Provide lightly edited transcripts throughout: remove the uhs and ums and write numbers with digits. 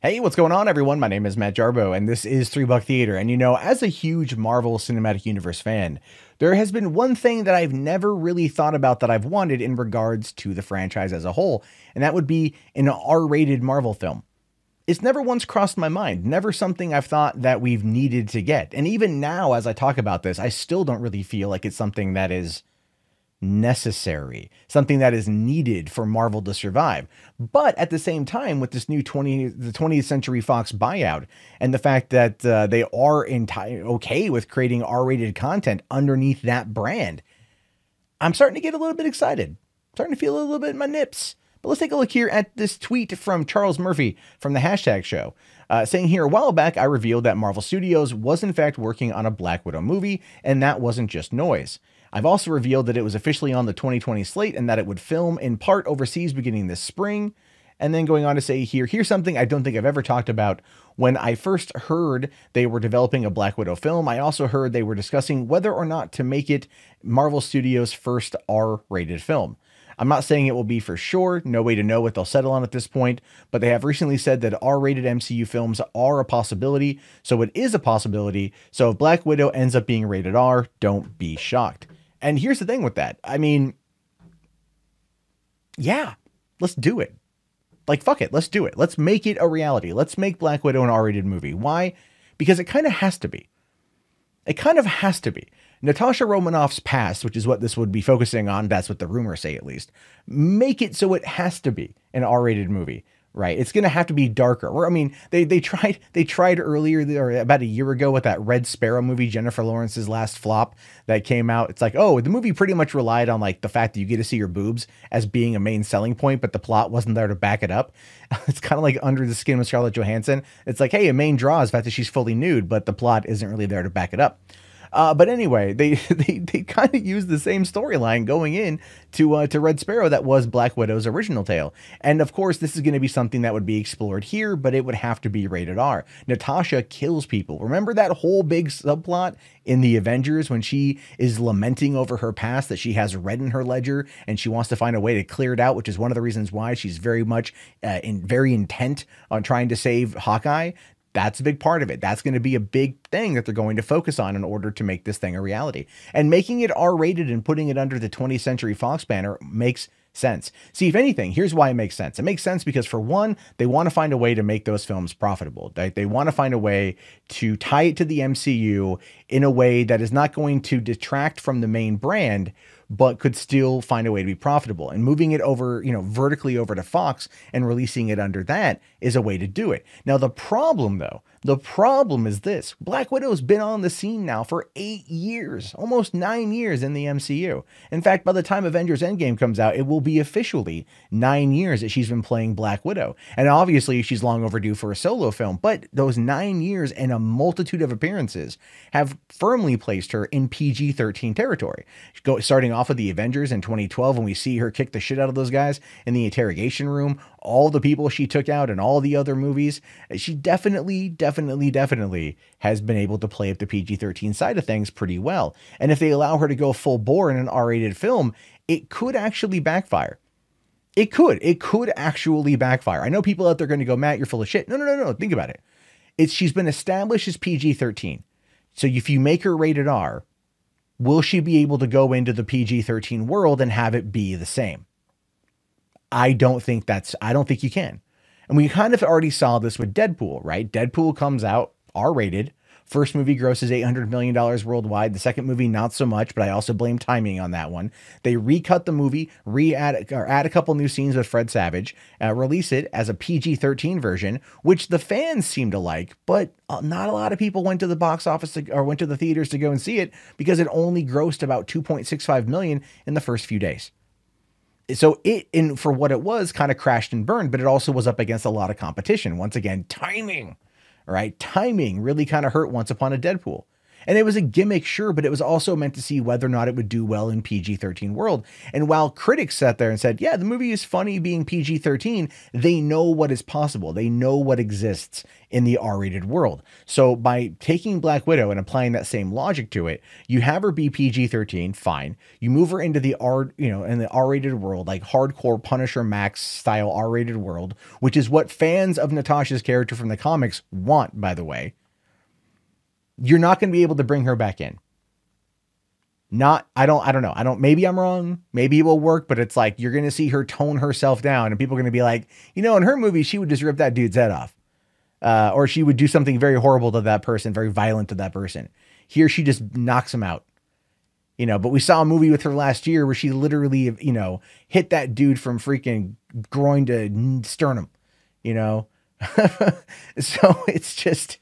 Hey, what's going on, everyone? My name is Matt Jarbo, and this is 3 Buck Theater. And as a huge Marvel Cinematic Universe fan, there has been one thing that I've never really thought about that I've wanted in regards to the franchise as a whole, and that would be an R-rated Marvel film. It's never once crossed my mind, never something I've thought that we've needed to get. And even now, as I talk about this, I still don't really feel like it's something that is necessary, something that is needed for Marvel to survive. But at the same time, with this new the 20th Century Fox buyout and the fact that they are okay with creating R-rated content underneath that brand, I'm starting to get a little bit excited. Starting to feel a little bit in my nips. But let's take a look here at this tweet from Charles Murphy from the Hashtag Show, saying here, a while back, I revealed that Marvel Studios was in fact working on a Black Widow movie, and that wasn't just noise. I've also revealed that it was officially on the 2020 slate and that it would film in part overseas beginning this spring. And then going on to say here, here's something I don't think I've ever talked about. When I first heard they were developing a Black Widow film, I also heard they were discussing whether or not to make it Marvel Studios' first R-rated film. I'm not saying it will be for sure, no way to know what they'll settle on at this point, but they have recently said that R-rated MCU films are a possibility, so it is a possibility. So if Black Widow ends up being rated R, don't be shocked. And here's the thing with that. I mean, yeah, let's do it. Like, fuck it, let's do it. Let's make it a reality. Let's make Black Widow an R-rated movie. Why? Because it kind of has to be. It kind of has to be. Natasha Romanoff's past, which is what this would be focusing on, that's what the rumors say at least, make it so it has to be an R-rated movie, right? It's going to have to be darker. Or, I mean, they tried earlier, or about a year ago, with that Red Sparrow movie, Jennifer Lawrence's last flop that came out. It's like, oh, the movie pretty much relied on like the fact that you get to see your boobs as being a main selling point, but the plot wasn't there to back it up. It's kind of like Under the Skin with Scarlett Johansson. It's like, hey, a main draw is the fact that she's fully nude, but the plot isn't really there to back it up. But anyway, they kind of used the same storyline going in to Red Sparrow that was Black Widow's original tale. And of course, this is going to be something that would be explored here, but it would have to be rated R. Natasha kills people. Remember that whole big subplot in the Avengers when she is lamenting over her past, that she has red in her ledger and she wants to find a way to clear it out, which is one of the reasons why she's very much very intent on trying to save Hawkeye. That's a big part of it. That's going to be a big thing that they're going to focus on in order to make this thing a reality. And making it R-rated and putting it under the 20th Century Fox banner makes sense. See, if anything, here's why it makes sense. It makes sense because, for one, they want to find a way to make those films profitable. They want to find a way to tie it to the MCU in a way that is not going to detract from the main brand, but could still find a way to be profitable. And moving it over, vertically over to Fox and releasing it under that is a way to do it. Now, the problem is this. Black Widow's been on the scene now for 8 years, almost 9 years in the MCU. In fact, by the time Avengers Endgame comes out, it will be officially 9 years that she's been playing Black Widow. And obviously, she's long overdue for a solo film, but those 9 years and a multitude of appearances have firmly placed her in PG-13 territory. Starting off with the Avengers in 2012, when we see her kick the shit out of those guys in the interrogation room, all the people she took out in all the other movies, she definitely has been able to play up the PG-13 side of things pretty well. And if they allow her to go full bore in an R-rated film, it could actually backfire. It could actually backfire. I know people out there are going to go, Matt, you're full of shit. No. Think about it. She's been established as PG-13. So if you make her rated R, will she be able to go into the PG-13 world and have it be the same? I don't think you can. And we kind of already saw this with Deadpool, right? Deadpool comes out R-rated. First movie grosses $800 million worldwide. The second movie, not so much, but I also blame timing on that one. They recut the movie, add a couple new scenes with Fred Savage, release it as a PG-13 version, which the fans seem to like, but not a lot of people went to the box office or went to the theaters to go and see it because it only grossed about $2.65 million in the first few days. So for what it was, kind of crashed and burned, but it also was up against a lot of competition. Once again, timing, right? Timing really kind of hurt Once Upon a Deadpool. And it was a gimmick, sure, but it was also meant to see whether or not it would do well in PG-13 world. And while critics sat there and said, yeah, the movie is funny being PG-13, they know what is possible. They know what exists in the R-rated world. So by taking Black Widow and applying that same logic to it, you have her be PG-13, fine. You move her into the in the R-rated world, like hardcore Punisher Max style R-rated world, which is what fans of Natasha's character from the comics want, by the way. You're not going to be able to bring her back in. I don't know. Maybe I'm wrong. Maybe it will work, but it's like, you're going to see her tone herself down and people are going to be like, in her movie, she would just rip that dude's head off. Or she would do something very horrible to that person, very violent to that person. Here, she just knocks him out. But we saw a movie with her last year where she literally, hit that dude from freaking groin to sternum, So it's just,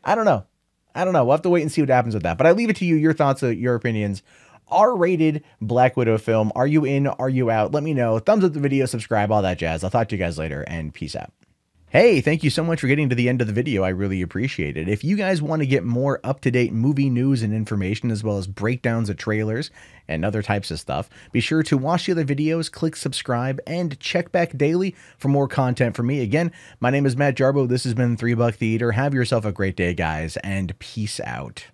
I don't know. We'll have to wait and see what happens with that. But I leave it to you, your thoughts, your opinions. R-rated Black Widow film. Are you in? Are you out? Let me know. Thumbs up the video, subscribe, all that jazz. I'll talk to you guys later, and peace out. Hey, thank you so much for getting to the end of the video. I really appreciate it. If you guys want to get more up-to-date movie news and information, as well as breakdowns of trailers and other types of stuff, be sure to watch the other videos, click subscribe, and check back daily for more content from me. Again, my name is Matt Jarbo. This has been $3 Theater. Have yourself a great day, guys, and peace out.